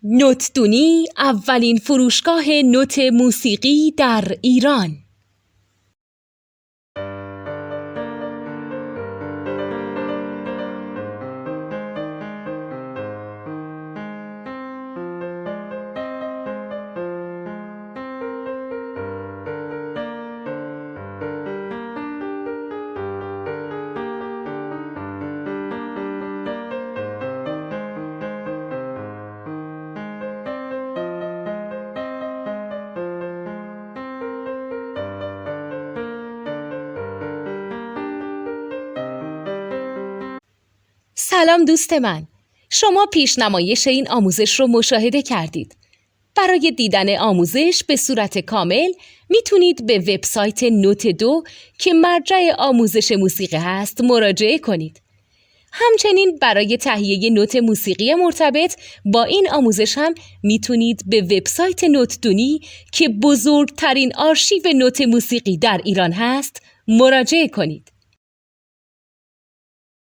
نوتدونی اولین فروشگاه نوت موسیقی در ایران. سلام دوست من، شما پیشنمایش این آموزش رو مشاهده کردید. برای دیدن آموزش به صورت کامل میتونید به وبسایت نوت2 که مرجع آموزش موسیقی هست مراجعه کنید. همچنین برای تهیه نوت موسیقی مرتبط با این آموزش هم میتونید به وبسایت نوتدونی که بزرگترین آرشیو نوت موسیقی در ایران هست مراجعه کنید.